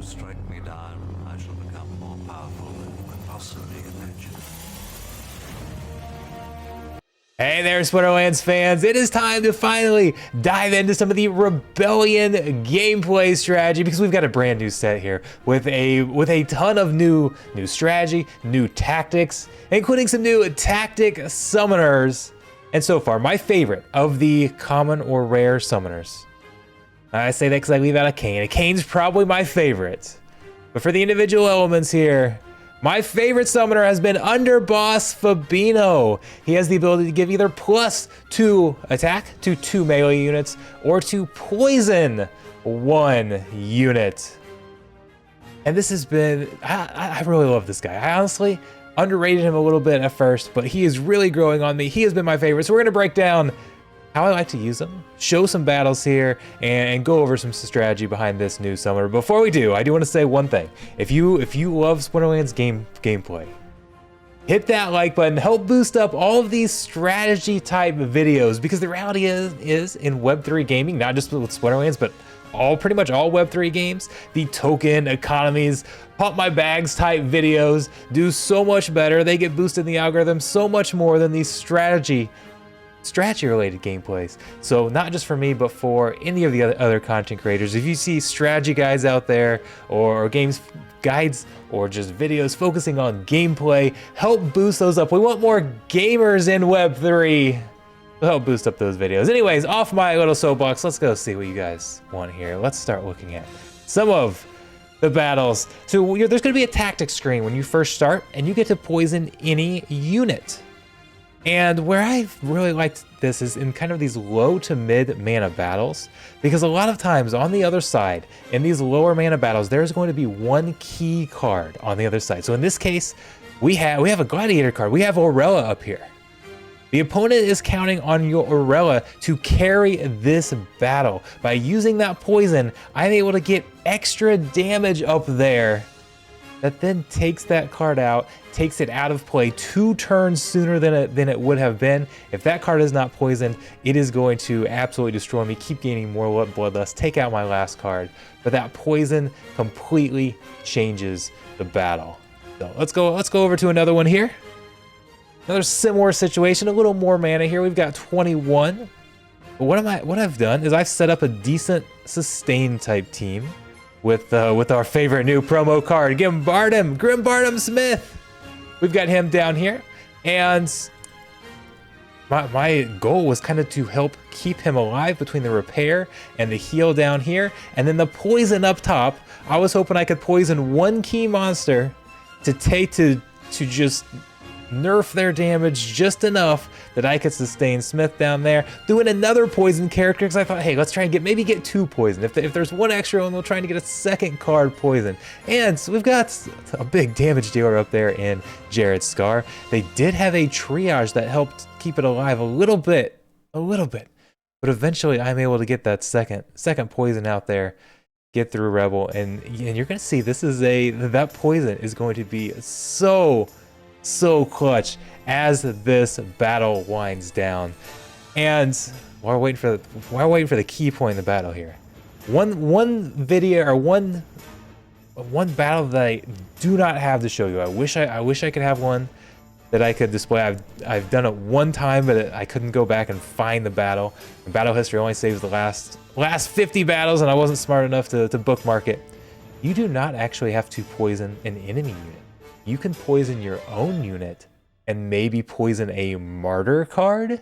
strike me down, I shall become more powerful than you could possibly imagine. Hey there, Splinterlands fans! It is time to finally dive into some of the Rebellion gameplay strategy because we've got a brand new set here with a ton of new strategy, new tactics, including some new tactic summoners. And so far, my favorite of the common or rare summoners. I say that because I leave out a Kane. A Kane's probably my favorite. But for the individual elements here, my favorite summoner has been Underboss Fabino. He has the ability to give either +2 attack to 2 melee units or to poison 1 unit. And this has been, I really love this guy. I honestly underrated him a little bit at first, but he is really growing on me. He has been my favorite. So we're gonna break down how I like to use them, show some battles here, and go over some strategy behind this new summoner. Before we do, I do want to say one thing. If you love Splinterlands gameplay, hit that like button, help boost up all of these strategy type videos, because the reality is in Web3 gaming, not just with Splinterlands, but pretty much all Web3 games, the token economies, pump my bags type videos do so much better. They get boosted in the algorithm so much more than these strategy related gameplays. So not just for me, but for any of the other content creators. If you see strategy guides out there or games guides or just videos focusing on gameplay, help boost those up. We want more gamers in Web3. Help boost up those videos. Anyways, off my little soapbox, let's go see what you guys want here. Let's start looking at some of the battles. So there's going to be a tactics screen when you first start, and you get to poison any unit. And where I've really liked this is in kind of these low to mid mana battles, because a lot of times on the other side, in these lower mana battles, there's going to be one key card on the other side. So in this case, we have a gladiator card. We have Aurela up here. The opponent is counting on your Aurela to carry this battle. By using that poison, I'm able to get extra damage up there that then takes that card out, takes it out of play 2 turns sooner than it would have been. If that card is not poisoned, it is going to absolutely destroy me, keep gaining more bloodlust, take out my last card. But that poison completely changes the battle. So let's go over to another one here. Another similar situation, a little more mana here. We've got 21. But what I've done is I've set up a decent sustain type team with our favorite new promo card, Grim Bardem Smith. We've got him down here, and my goal was kind of to help keep him alive between the repair and the heal down here, and then the poison up top. I was hoping I could poison one key monster to just nerf their damage just enough that I could sustain Smith down there, doing another poison character, because I thought, hey, let's try and maybe get 2 poison. If there's one extra one, we'll try and get a second card poison. And so we've got a big damage dealer up there in Jared's Scar. They did have a triage that helped keep it alive a little bit, but eventually I'm able to get that second poison out there, get through Rebel, and you're gonna see that poison is going to be so clutch as this battle winds down. And while we're waiting for the key point in the battle here, one video or one battle that I do not have to show you. I wish I could have one that I could display. I've done it one time, but I couldn't go back and find the battle. And battle history only saves the last 50 battles, and I wasn't smart enough to bookmark it. You do not actually have to poison an enemy unit. You can poison your own unit and maybe poison a martyr card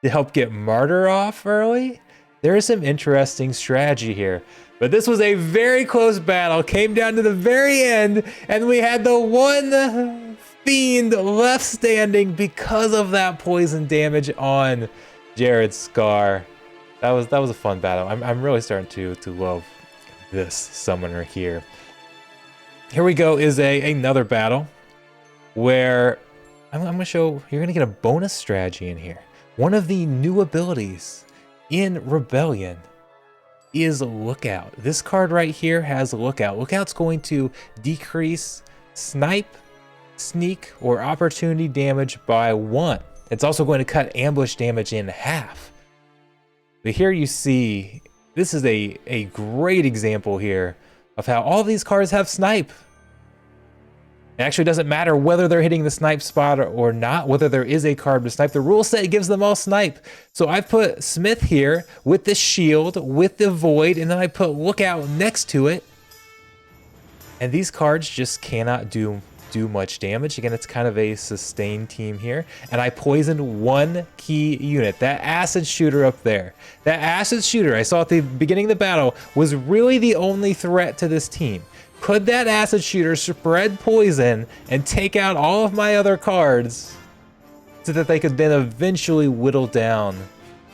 to help get martyr off early. There is some interesting strategy here, but this was a very close battle, came down to the very end, and we had the one fiend left standing because of that poison damage on Jared's Scar. That was a fun battle. I'm really starting to love this summoner here. Here we go is another battle where I'm going to show you're going to get a bonus strategy in here. One of the new abilities in Rebellion is Lookout. This card right here has Lookout. Lookout's going to decrease snipe, sneak, or opportunity damage by 1. It's also going to cut ambush damage in half. But here you see, this is a great example here of how all these cards have snipe. It actually doesn't matter whether they're hitting the snipe spot or not, whether there is a card to snipe. The rule set gives them all snipe. So I've put Smith here with the shield, with the void, and then I put lookout next to it. And these cards just cannot do much damage. Again, it's kind of a sustained team here. And I poisoned one key unit, that acid shooter up there. That acid shooter I saw at the beginning of the battle was really the only threat to this team. Could that acid shooter spread poison and take out all of my other cards so that they could then eventually whittle down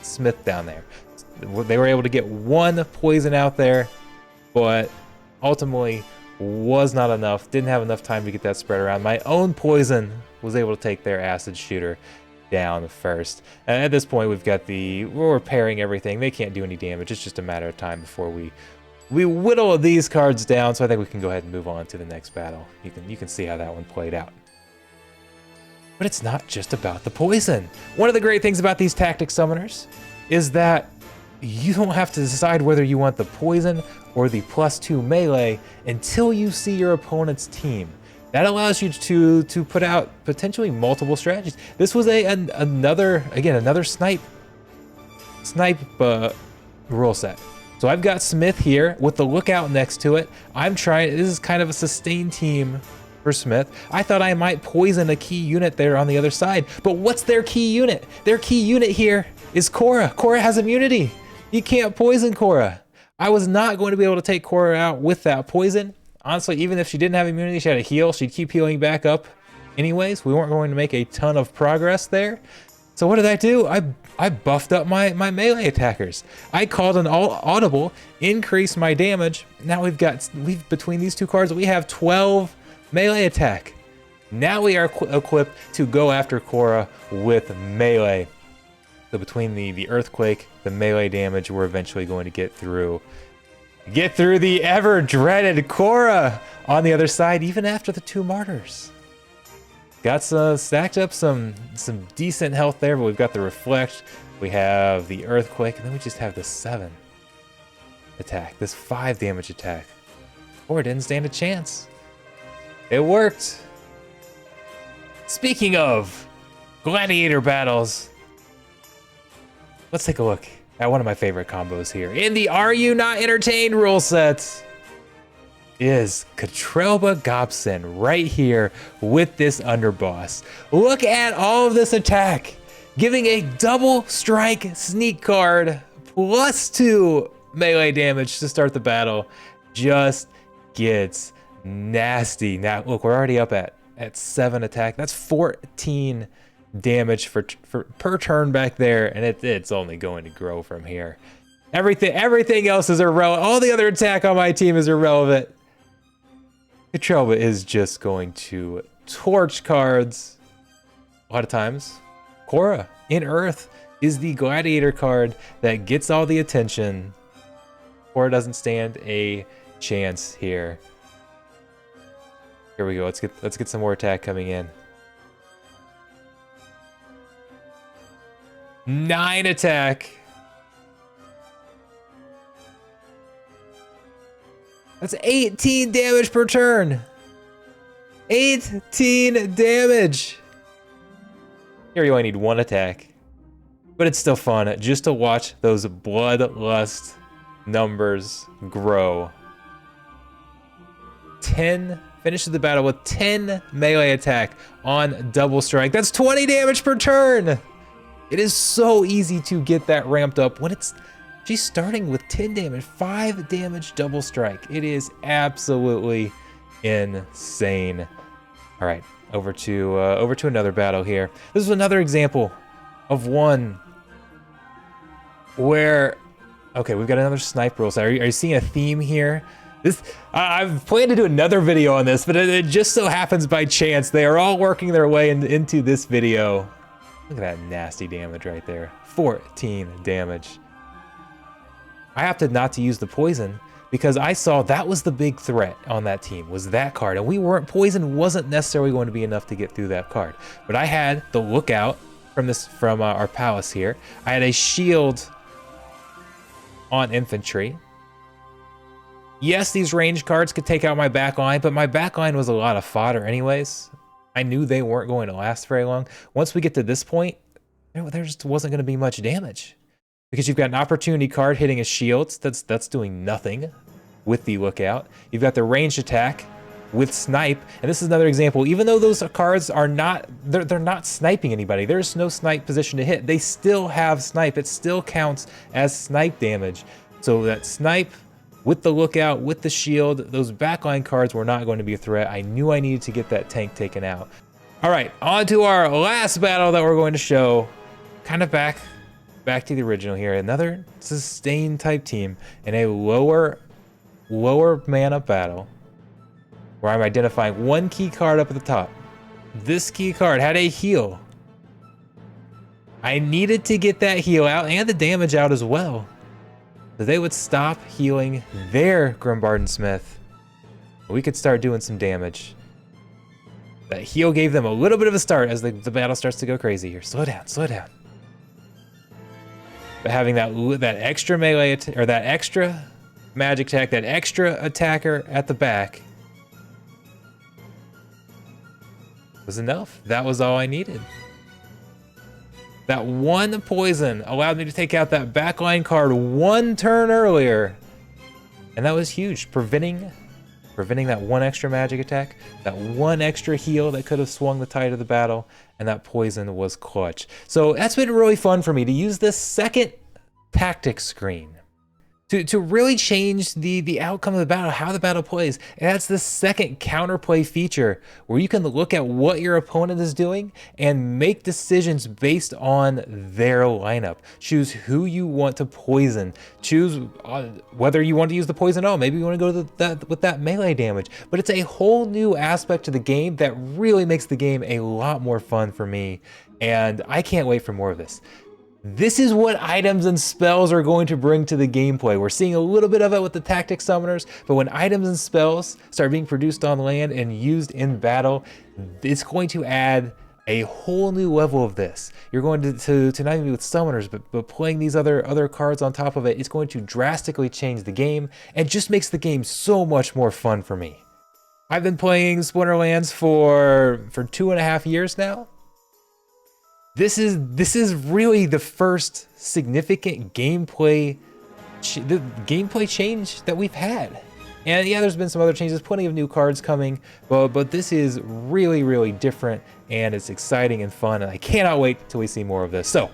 Smith down there? They were able to get one poison out there, but ultimately was not enough. Didn't have enough time to get that spread around. My own poison was able to take their acid shooter down first. And at this point, we're repairing everything. They can't do any damage. It's just a matter of time before we whittle these cards down. So I think we can go ahead and move on to the next battle. You can see how that one played out. But it's not just about the poison. One of the great things about these tactic summoners is that you don't have to decide whether you want the poison or the +2 melee until you see your opponent's team. That allows you to put out potentially multiple strategies. This was another snipe rule set. So I've got Smith here with the lookout next to it. This is kind of a sustained team for Smith. I thought I might poison a key unit there on the other side, but what's their key unit? Their key unit here is Cora. Cora has immunity. You can't poison Cora. I was not going to be able to take Cora out with that poison. Honestly, even if she didn't have immunity, she had a heal. She'd keep healing back up anyways. We weren't going to make a ton of progress there. So what did I do? I buffed up my melee attackers. I called an audible, increased my damage. Now between these two cards, we have 12 melee attack. Now we are equipped to go after Cora with melee. So between the earthquake, the melee damage, we're eventually going to get through the ever-dreaded Cora on the other side, even after the 2 martyrs. Got stacked up some decent health there, but we've got the reflect, we have the earthquake, and then we just have the 7 attack, this 5 damage attack. Cora didn't stand a chance. It worked. Speaking of gladiator battles, let's take a look at one of my favorite combos here. In the Are You Not Entertained rule set is Katrelba Gobson right here with this Underboss. Look at all of this attack, giving a double strike sneak card +2 melee damage to start the battle. Just gets nasty. Now, look, we're already up at 7 attack. That's 14 damage per turn back there, and it's only going to grow from here. Everything else is irrelevant. All the other attack on my team is irrelevant. Katrelba is just going to torch cards. A lot of times, Cora in Earth is the gladiator card that gets all the attention. Cora doesn't stand a chance here. Here we go. Let's get some more attack coming in. 9 attack. That's 18 damage per turn. 18 damage. Here you only need 1 attack. But it's still fun just to watch those bloodlust numbers grow. 10 finishes the battle with 10 melee attack on double strike. That's 20 damage per turn. It is so easy to get that ramped up when she's starting with 10 damage, 5 damage double strike. It is absolutely insane. All right, over to another battle here. This is another example of one where, okay, we've got another snipe rule. So are you seeing a theme here? I've planned to do another video on this, but it just so happens by chance they are all working their way into this video. Look at that nasty damage right there. 14 damage. I opted not to use the poison because I saw that was the big threat on that team, was that card. And poison wasn't necessarily going to be enough to get through that card. But I had the lookout from our palace here. I had a shield on infantry. Yes, these range cards could take out my back line, but my back line was a lot of fodder anyways. I knew they weren't going to last very long. Once we get to this point, there just wasn't going to be much damage. Because you've got an opportunity card hitting a shield, that's doing nothing with the lookout. You've got the ranged attack with snipe, and this is another example. Even though those cards are not, they're not sniping anybody. There's no snipe position to hit. They still have snipe. It still counts as snipe damage. So that snipe with the lookout, with the shield, those backline cards were not going to be a threat. I knew I needed to get that tank taken out. All right, on to our last battle that we're going to show. Kind of back to the original here. Another sustain type team in a lower mana battle where I'm identifying one key card up at the top. This key card had a heal. I needed to get that heal out and the damage out as well, so they would stop healing their Grimbarden Smith. We could start doing some damage. That heal gave them a little bit of a start as the battle starts to go crazy here. Slow down, slow down. But having that extra melee or that extra magic attack, that extra attacker at the back was enough. That was all I needed. That one poison allowed me to take out that backline card one turn earlier. And that was huge, preventing that one extra magic attack, that one extra heal that could have swung the tide of the battle, and that poison was clutch. So that's been really fun for me to use this second tactics screen to really change the outcome of the battle, how the battle plays. And that's the second counterplay feature where you can look at what your opponent is doing and make decisions based on their lineup. Choose who you want to poison. Choose whether you want to use the poison at all. Maybe you want to go with that melee damage. But it's a whole new aspect to the game that really makes the game a lot more fun for me. And I can't wait for more of this. This is what items and spells are going to bring to the gameplay. We're seeing a little bit of it with the tactic summoners, but when items and spells start being produced on land and used in battle, it's going to add a whole new level of this. You're going to not even with summoners, but playing these other cards on top of it, it's going to drastically change the game and just makes the game so much more fun for me. I've been playing Splinterlands for 2.5 years now. This is really the first significant gameplay change that we've had. And yeah, there's been some other changes, plenty of new cards coming, but this is really, really different, and it's exciting and fun, and I cannot wait till we see more of this. So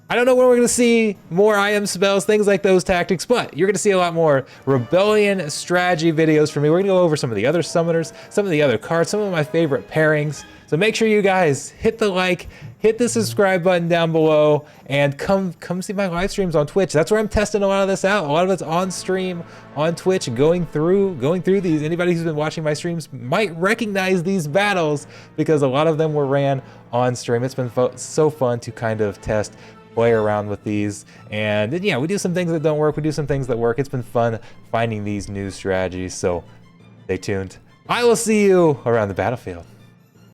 I don't know when we're going to see more IM spells, things like those tactics, but you're going to see a lot more Rebellion strategy videos from me. We're going to go over some of the other summoners, some of the other cards, some of my favorite pairings. So make sure you guys hit the like, hit the subscribe button down below, and come see my live streams on Twitch. That's where I'm testing a lot of this out. A lot of it's on stream, on Twitch, going through these. Anybody who's been watching my streams might recognize these battles because a lot of them were ran on stream. It's been so fun to kind of test, play around with these, and then, yeah, we do some things that don't work, we do some things that work. It's been fun finding these new strategies, so stay tuned. I will see you around the battlefield.